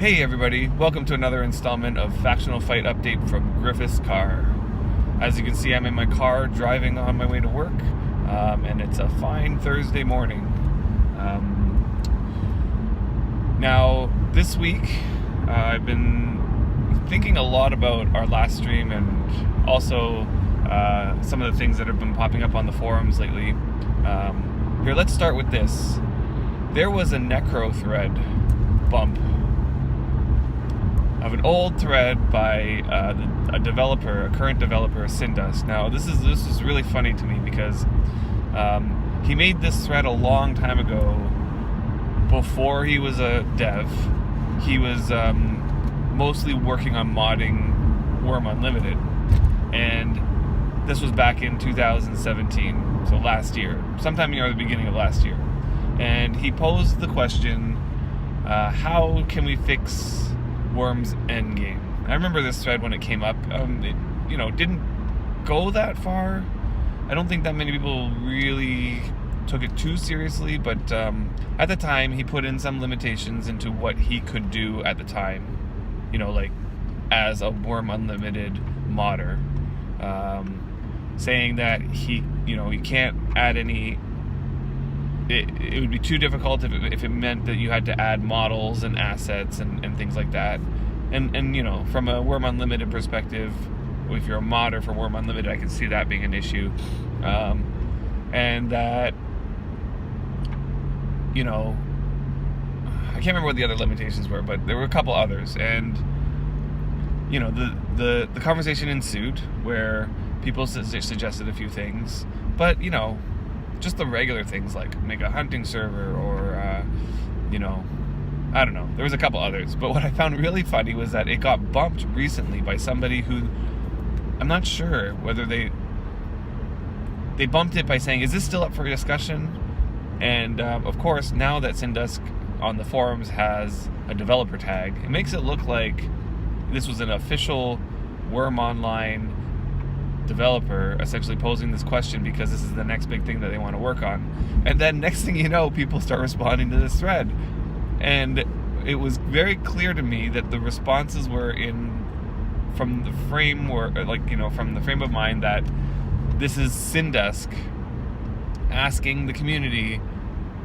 Hey everybody, welcome to another installment of Factional Fight update from Griffith's car. As you can see, I'm in my car driving on my way to work, and it's a fine Thursday morning. Now, this week, I've been thinking a lot about our last stream and also some of the things that have been popping up on the forums lately. Here, let's start with this. There was a necro thread bump of an old thread by a developer, a current developer, Sindus. Now, this is really funny to me because he made this thread a long time ago. Before he was a dev, he was mostly working on modding Worm Unlimited, and this was back in 2017, so last year, sometime near the beginning of last year. And he posed the question, how can we fix Worm's endgame? I remember this thread when it came up. It didn't go that far. I don't think that many people really took it too seriously, but at the time he put in some limitations into what he could do at the time, like as a Worm Unlimited modder, saying that he can't add any. It would be too difficult if it meant that you had to add models and assets and things like that. And from a Worm Unlimited perspective, if you're a modder for Worm Unlimited, I can see that being an issue. And that, I can't remember what the other limitations were, but there were a couple others. And, the conversation ensued where people suggested a few things, but, just the regular things like make a hunting server or, I don't know. There was a couple others. But what I found really funny was that it got bumped recently by somebody who, I'm not sure whether they bumped it by saying, is this still up for discussion? And, of course, now that Syndusk on the forums has a developer tag, it makes it look like this was an official Worm Online developer essentially posing this question because this is the next big thing that they want to work on. And then next thing you know, people start responding to this thread. And it was very clear to me that the responses were from the frame of mind that this is Syndusk asking the community,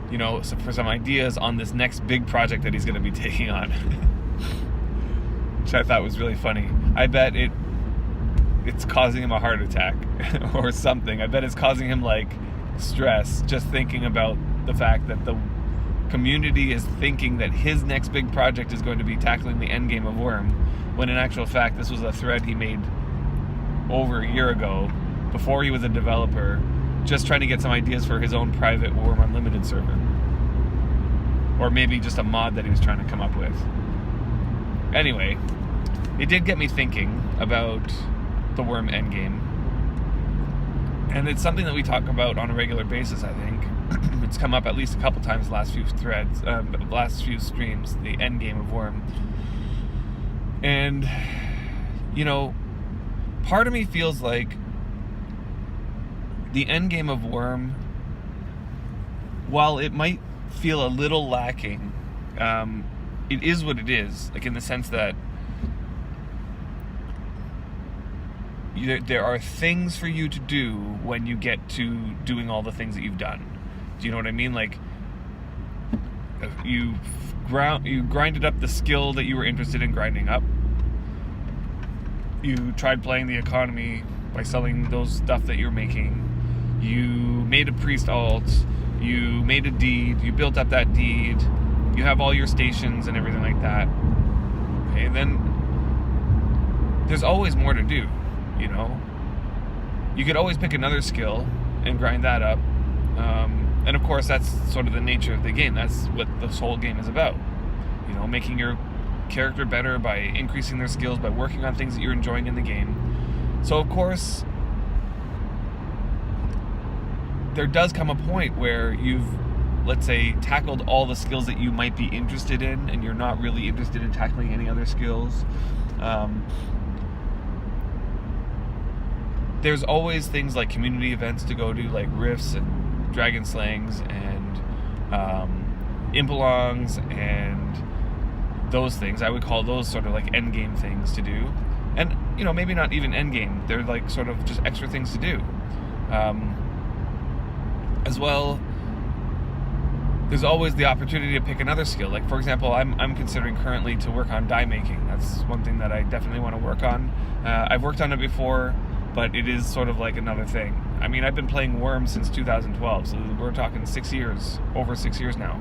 for some ideas on this next big project that he's going to be taking on. Which I thought was really funny. I bet it's causing him a heart attack or something. I bet it's causing him stress just thinking about the fact that the community is thinking that his next big project is going to be tackling the endgame of Worm, when in actual fact this was a thread he made over a year ago before he was a developer, just trying to get some ideas for his own private Worm Unlimited server, or maybe just a mod that he was trying to come up with. Anyway, it did get me thinking about the Worm endgame, and it's something that we talk about on a regular basis. I think it's come up at least a couple times last few streams, the endgame of Worm. And part of me feels like the endgame of Worm, while it might feel a little lacking, it is what it is, in the sense that there are things for you to do when you get to doing all the things that you've done. Do you know what I mean? You grinded up the skill that you were interested in grinding up. You tried playing the economy by selling those stuff that you're making. You made a priest alt. You made a deed. You built up that deed. You have all your stations and everything like that. Okay, then there's always more to do. You could always pick another skill and grind that up. And of course, that's sort of the nature of the game. That's what this whole game is about. Making your character better by increasing their skills, by working on things that you're enjoying in the game. So of course, there does come a point where you've, let's say, tackled all the skills that you might be interested in, and you're not really interested in tackling any other skills. There's always things like community events to go to, like rifts and dragon slayings and impelongs and those things. I would call those sort of like end game things to do. And, maybe not even end game. They're like sort of just extra things to do. As well, there's always the opportunity to pick another skill. Like, for example, I'm considering currently to work on die making. That's one thing that I definitely want to work on. I've worked on it before, but it is sort of like another thing. I mean, I've been playing Worms since 2012, so we're talking 6 years, over 6 years now.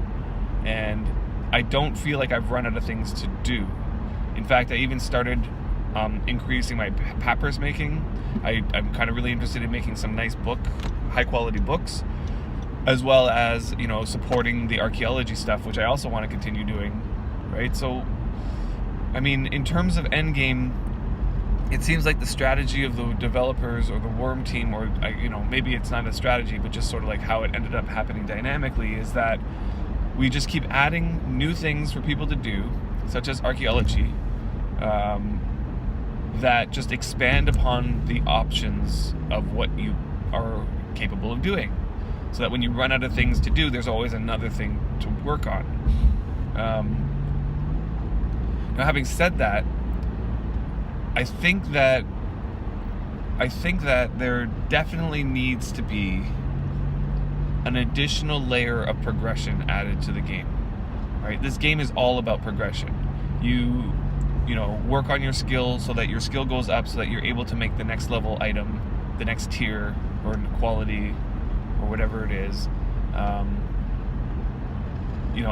And I don't feel like I've run out of things to do. In fact, I even started increasing my papyrus making. I'm kind of really interested in making some nice high quality books, as well as, supporting the archaeology stuff, which I also want to continue doing, right? So, I mean, in terms of endgame, it seems like the strategy of the developers or the Worm team, or, maybe it's not a strategy, but just sort of like how it ended up happening dynamically, is that we just keep adding new things for people to do, such as archaeology, that just expand upon the options of what you are capable of doing. So that when you run out of things to do, there's always another thing to work on. Now, having said that, I think that there definitely needs to be an additional layer of progression added to the game. Right? This game is all about progression. You work on your skill so that your skill goes up, so that you're able to make the next level item, the next tier or quality, or whatever it is,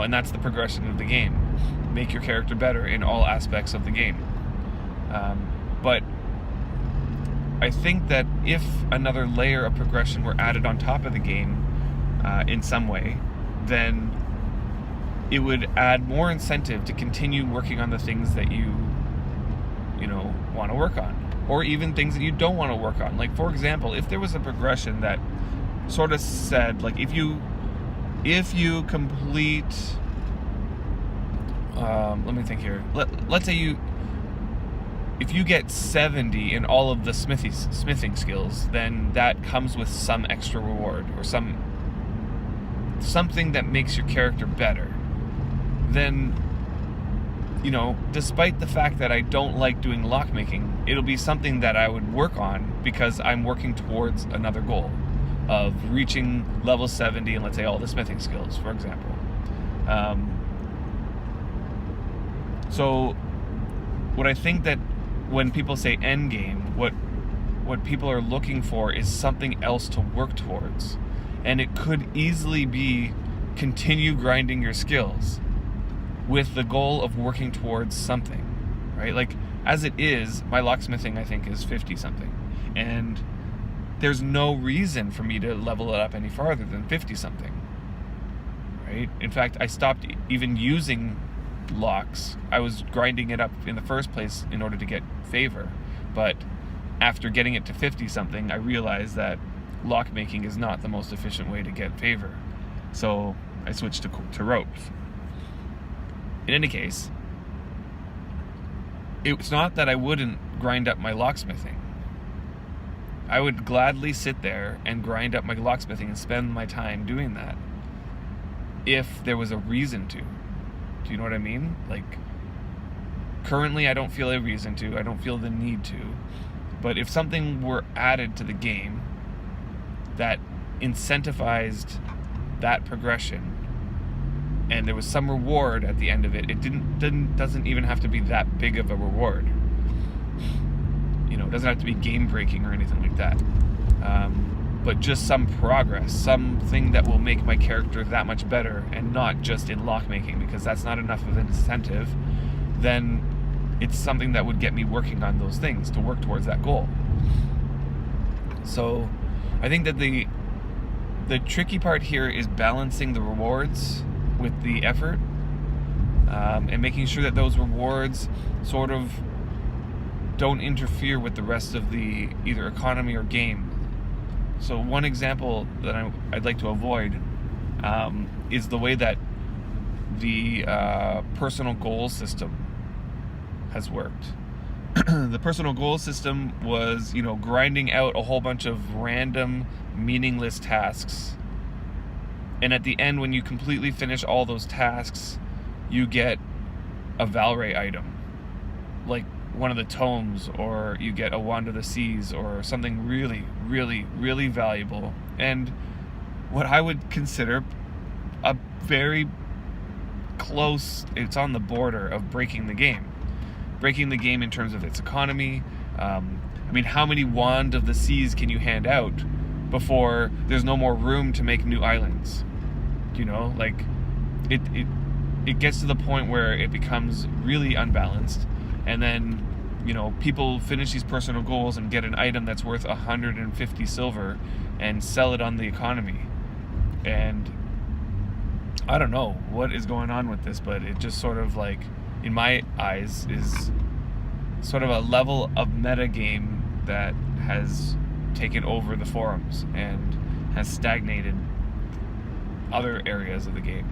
and that's the progression of the game. Make your character better in all aspects of the game. But I think that if another layer of progression were added on top of the game in some way, then it would add more incentive to continue working on the things that you want to work on, or even things that you don't want to work on. Like, for example, if there was a progression that sort of said, like, if you complete, let me think here. Let's say if you get 70 in all of the smithing skills, then that comes with some extra reward, or something that makes your character better. Then, despite the fact that I don't like doing lockmaking, it'll be something that I would work on because I'm working towards another goal of reaching level 70 and, let's say, all the smithing skills, for example. So what I think that when people say end game, what people are looking for is something else to work towards. And it could easily be continue grinding your skills with the goal of working towards something, right? Like, as it is, my locksmithing, I think, is 50 something. And there's no reason for me to level it up any farther than 50 something, right? In fact, I stopped even using locks. I was grinding it up in the first place in order to get favor. But after getting it to 50 something, I realized that lockmaking is not the most efficient way to get favor. So I switched to ropes. In any case, it's not that I wouldn't grind up my locksmithing. I would gladly sit there and grind up my locksmithing and spend my time doing that if there was a reason to. Do you know what I mean? Like, currently I don't feel a reason to. I don't feel the need to. But if something were added to the game that incentivized that progression, and there was some reward at the end of it, it doesn't even have to be that big of a reward. It doesn't have to be game breaking or anything like that. But just some progress, something that will make my character that much better, and not just in lockmaking, because that's not enough of an incentive. Then it's something that would get me working on those things to work towards that goal. So I think that the tricky part here is balancing the rewards with the effort, and making sure that those rewards sort of don't interfere with the rest of the either economy or game. So one example that I'd like to avoid is the way that the personal goal system has worked. The personal goal system was, grinding out a whole bunch of random, meaningless tasks. And at the end, when you completely finish all those tasks, you get a Valray item, like one of the tomes, or you get a Wand of the Seas, or something really, really, really valuable, and what I would consider a very close, it's on the border of breaking the game. Breaking the game in terms of its economy. I mean, how many Wand of the Seas can you hand out before there's no more room to make new islands? You know, like, it gets to the point where it becomes really unbalanced, and then, you know, people finish these personal goals and get an item that's worth 150 silver and sell it on the economy. And I don't know what is going on with this, but it just sort of, like, in my eyes, is sort of a level of metagame that has taken over the forums and has stagnated other areas of the game.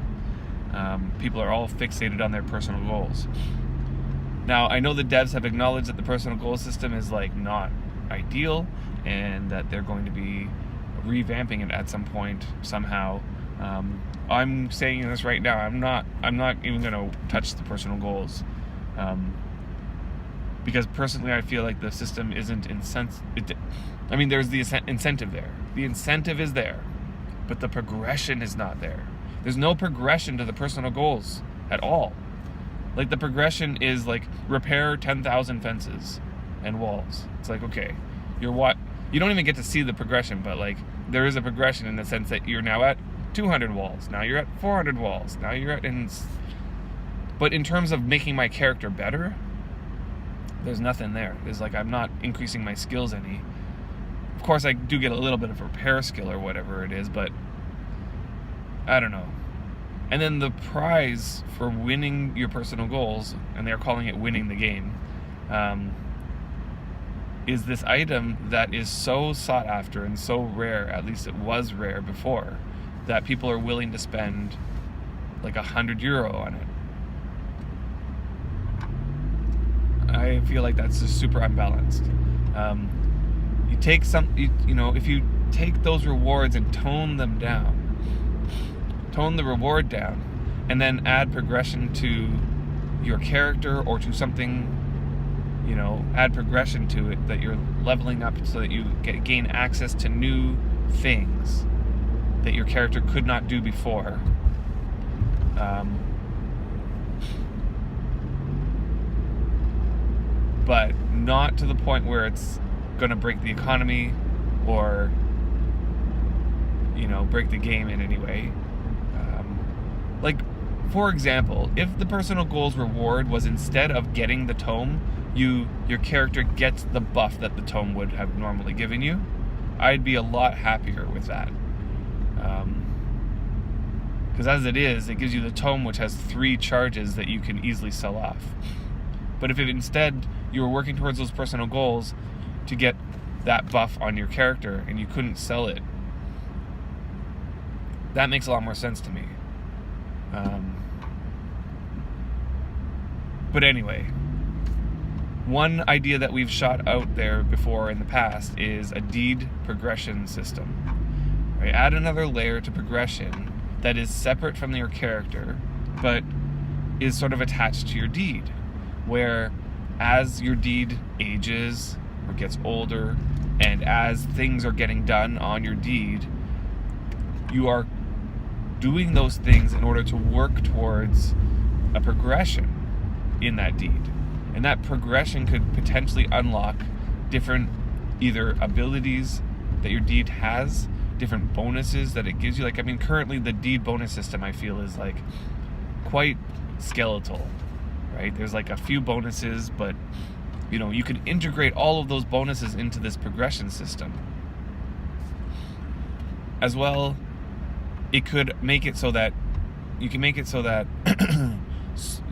People are all fixated on their personal goals. Now, I know the devs have acknowledged that the personal goal system is, like, not ideal, and that they're going to be revamping it at some point somehow. I'm saying this right now. I'm not even going to touch the personal goals, because personally, I feel like the system isn't I mean, there's the incentive there. The incentive is there, but the progression is not there. There's no progression to the personal goals at all. Like, the progression is, like, repair 10,000 fences and walls. It's like, okay, you don't even get to see the progression, but, like, there is a progression in the sense that you're now at 200 walls. Now you're at 400 walls. Now you're at... But in terms of making my character better, there's nothing there. There's, like, I'm not increasing my skills any. Of course, I do get a little bit of repair skill or whatever it is, but I don't know. And then the prize for winning your personal goals, and they're calling it winning the game, is this item that is so sought after and so rare, at least it was rare before, that people are willing to spend like €100 on it. I feel like that's just super unbalanced. You take if you take those rewards and tone them down, tone the reward down, and then add progression to your character or to something, add progression to it, that you're leveling up so that you gain access to new things that your character could not do before. But not to the point where it's going to break the economy or, break the game in any way. Like, for example, if the personal goals reward was, instead of getting the tome, your character gets the buff that the tome would have normally given you, I'd be a lot happier with that. Because as it is, it gives you the tome, which has 3 charges that you can easily sell off. But if instead you were working towards those personal goals to get that buff on your character and you couldn't sell it, that makes a lot more sense to me. But anyway, one idea that we've shot out there before in the past is a deed progression system. Right? Add another layer to progression that is separate from your character, but is sort of attached to your deed, where as your deed ages or gets older, and as things are getting done on your deed, you are doing those things in order to work towards a progression in that deed. And that progression could potentially unlock different either abilities that your deed has, different bonuses that it gives you. Currently the deed bonus system, I feel, is like quite skeletal, right? There's like a few bonuses, but you could integrate all of those bonuses into this progression system. As well, it could make it so that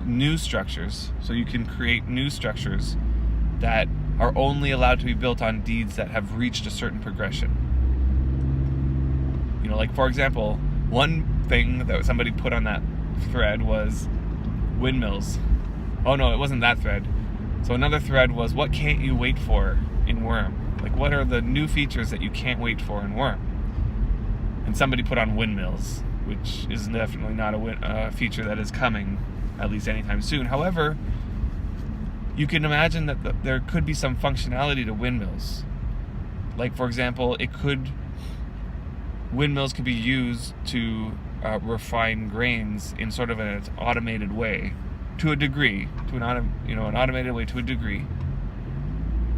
new structures, so you can create new structures that are only allowed to be built on deeds that have reached a certain progression. Like, for example, one thing that somebody put on that thread was windmills. Oh no, it wasn't that thread. So another thread was, what can't you wait for in Worm? Like, what are the new features that you can't wait for in Worm? And somebody put on windmills, which is definitely not a feature that is coming at least anytime soon. However, you can imagine that there could be some functionality to windmills. Like, for example, windmills could be used to refine grains in sort of an automated way, to a degree, an automated way to a degree,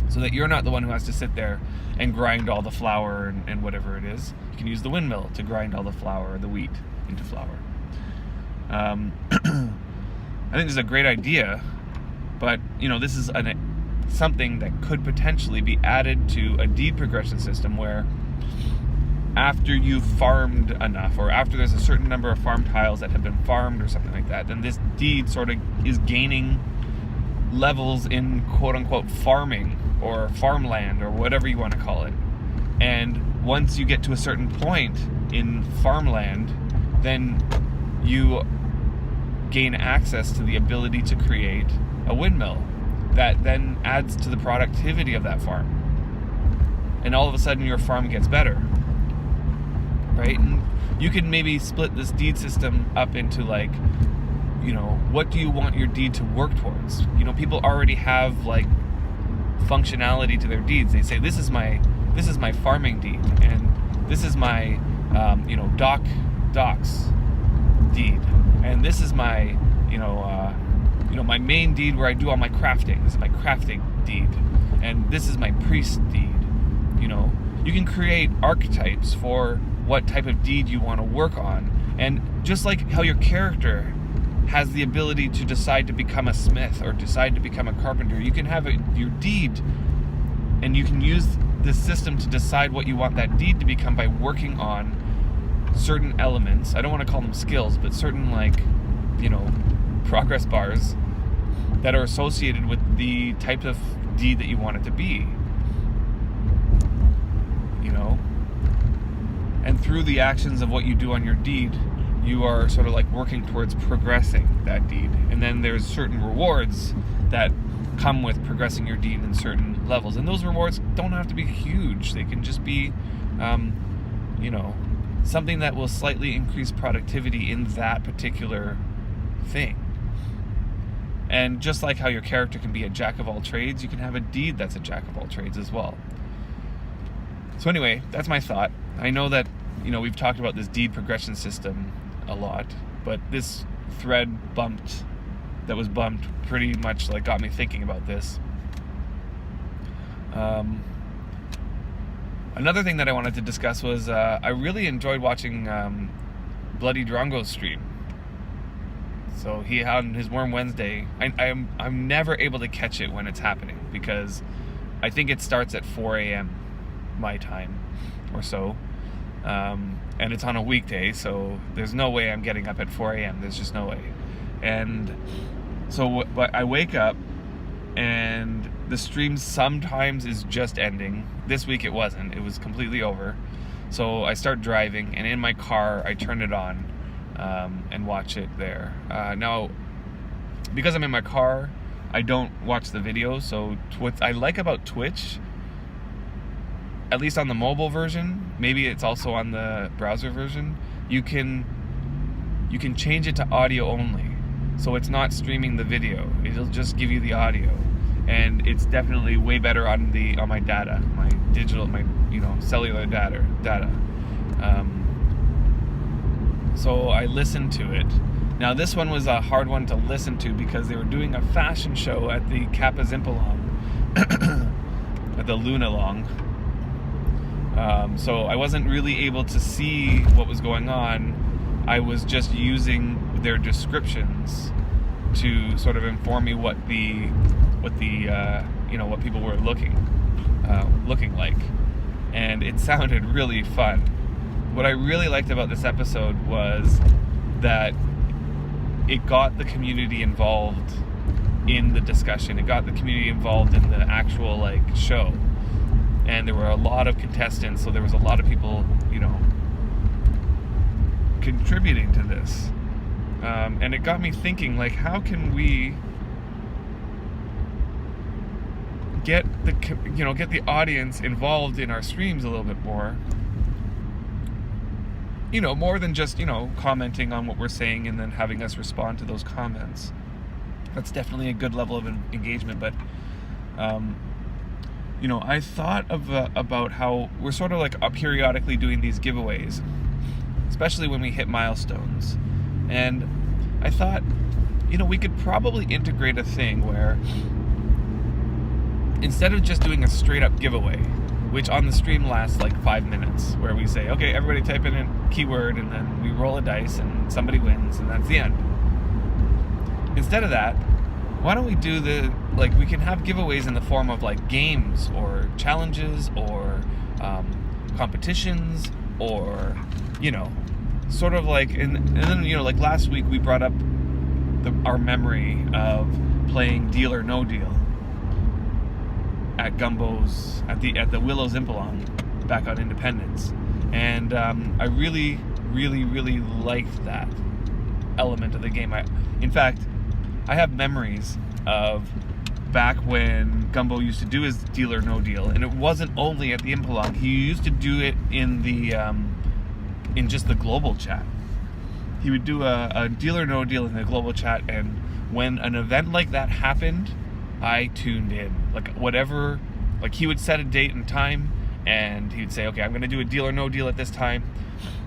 so that you're not the one who has to sit there and grind all the flour and whatever it is. You can use the windmill to grind all the flour, the wheat, into flour. I think this is a great idea, but this is something that could potentially be added to a deed progression system where after you've farmed enough, or after there's a certain number of farm tiles that have been farmed or something like that, then this deed sort of is gaining levels in quote-unquote farming or farmland or whatever you want to call it. And once you get to a certain point in farmland, then you gain access to the ability to create a windmill that then adds to the productivity of that farm. And all of a sudden your farm gets better. Right? And you can maybe split this deed system up into what do you want your deed to work towards? People already have functionality to their deeds. They say, this is my farming deed, and this is my docks deed, and this is my my main deed where I do all my crafting. This is my crafting deed, and this is my priest deed. You can create archetypes for what type of deed you want to work on. And just like how your character has the ability to decide to become a smith or decide to become a carpenter, you can have your deed, and you can use this system to decide what you want that deed to become by working on certain elements. I don't want to call them skills, but certain progress bars that are associated with the type of deed that you want it to be. And through the actions of what you do on your deed, you are sort of working towards progressing that deed. And then there's certain rewards that come with progressing your deed in certain levels. And those rewards don't have to be huge. They can just be, something that will slightly increase productivity in that particular thing. And just like how your character can be a jack of all trades, you can have a deed that's a jack of all trades as well. So anyway, that's my thought. I know that, we've talked about this deed progression system a lot, but this thread that was bumped pretty much got me thinking about this. Another thing that I wanted to discuss was I really enjoyed watching Bloody Drongo's stream. So he had his Worm Wednesday. I'm never able to catch it when it's happening because I think it starts at 4 a.m. my time or so. And it's on a weekday, so there's no way I'm getting up at 4 a.m. There's just no way. And so but I wake up and the stream sometimes is just ending. This week it wasn't. It was completely over. So I start driving, and in my car I turn it on and watch it there. Now, because I'm in my car, I don't watch the video. So what I like about Twitch, at least on the mobile version, maybe it's also on the browser version, you can change it to audio only. So it's not streaming the video. It'll just give you the audio. And it's definitely way better on my data, my digital, my cellular data. So I listened to it. Now this one was a hard one to listen to because they were doing a fashion show at the Kappa Zimpalong, at the Luna Long. So I wasn't really able to see what was going on. I was just using their descriptions to sort of inform me what people were looking like, and it sounded really fun. What I really liked about this episode was that it got the community involved in the discussion. It got the community involved in the actual show. And there were a lot of contestants, so there was a lot of people, contributing to this. And it got me thinking, how can we get the audience involved in our streams a little bit more? More than just, commenting on what we're saying and then having us respond to those comments. That's definitely a good level of engagement. But I thought about how we're sort of like periodically doing these giveaways, especially when we hit milestones. And I thought, we could probably integrate a thing where instead of just doing a straight up giveaway, which on the stream lasts like 5 minutes, where we say, okay, everybody type in a keyword, and then we roll a dice and somebody wins, and that's the end. Instead of that, why don't we do we can have giveaways in the form of like games or challenges or competitions, or sort of like, and then like last week we brought up our memory of playing Deal or No Deal at Gumbo's at the Willows Impalong back on Independence, and I really liked that element of the game. In fact, I have memories of back when Gumbo used to do his Deal or No Deal, and it wasn't only at the Impalong. He used to do it in the in just the global chat. He would do a Deal or No Deal in the global chat, and when an event like that happened, I tuned in. Like whatever, like he would set a date and time, and he'd say, okay, I'm going to do a Deal or No Deal at this time.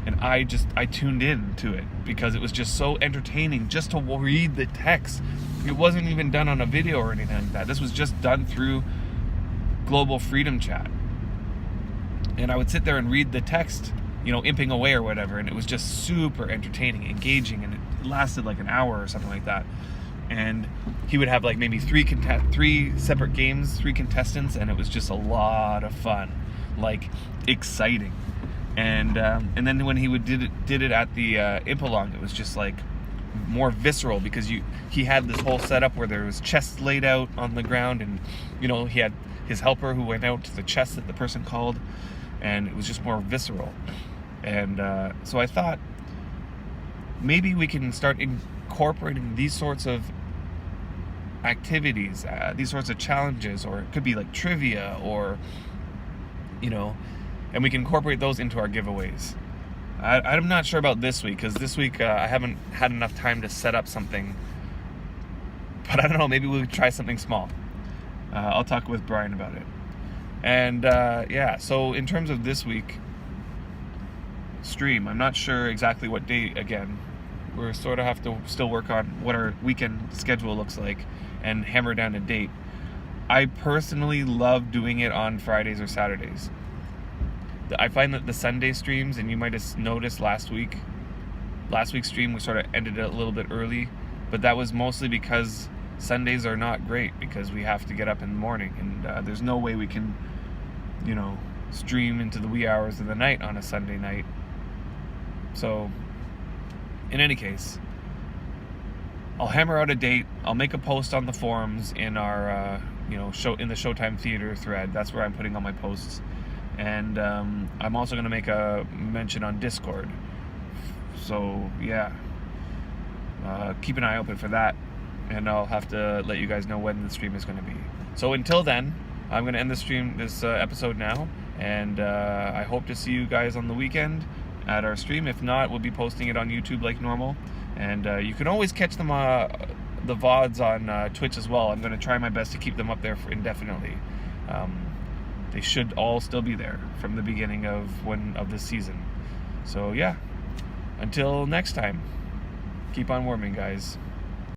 And I tuned in to it because it was just so entertaining just to read the text. It wasn't even done on a video or anything like that. This was just done through Global Freedom Chat. And I would sit there and read the text, imping away or whatever, and it was just super entertaining, engaging, and it lasted like an hour or something like that. And he would have like maybe three separate games, 3 contestants, and it was just a lot of fun, like exciting. And then when he did it at the Impalong, it was just like more visceral, because he had this whole setup where there was chests laid out on the ground, and he had his helper who went out to the chest that the person called, and it was just more visceral. And so I thought maybe we can start incorporating these sorts of activities, these sorts of challenges, or it could be like trivia, or and we can incorporate those into our giveaways. I'm not sure about this week, because this week I haven't had enough time to set up something, but I don't know, maybe we could try something small. I'll talk with Brian about it. And so in terms of this week stream, I'm not sure exactly what date. Again, we're sort of have to still work on what our weekend schedule looks like and hammer down a date. I personally love doing it on Fridays or Saturdays. I find that the Sunday streams, and you might have noticed last week's stream, we sort of ended it a little bit early, but that was mostly because Sundays are not great because we have to get up in the morning, and there's no way we can, stream into the wee hours of the night on a Sunday night. So, in any case, I'll hammer out a date. I'll make a post on the forums in our, show in the Showtime Theater thread. That's where I'm putting all my posts. And I'm also going to make a mention on Discord. So, yeah. Keep an eye open for that. And I'll have to let you guys know when the stream is going to be. So until then, I'm going to end this episode now. And I hope to see you guys on the weekend at our stream. If not, we'll be posting it on YouTube like normal. And you can always catch them, the VODs on Twitch as well. I'm going to try my best to keep them up there for indefinitely. They should all still be there from the beginning of this season. So yeah, until next time, keep on warming, guys.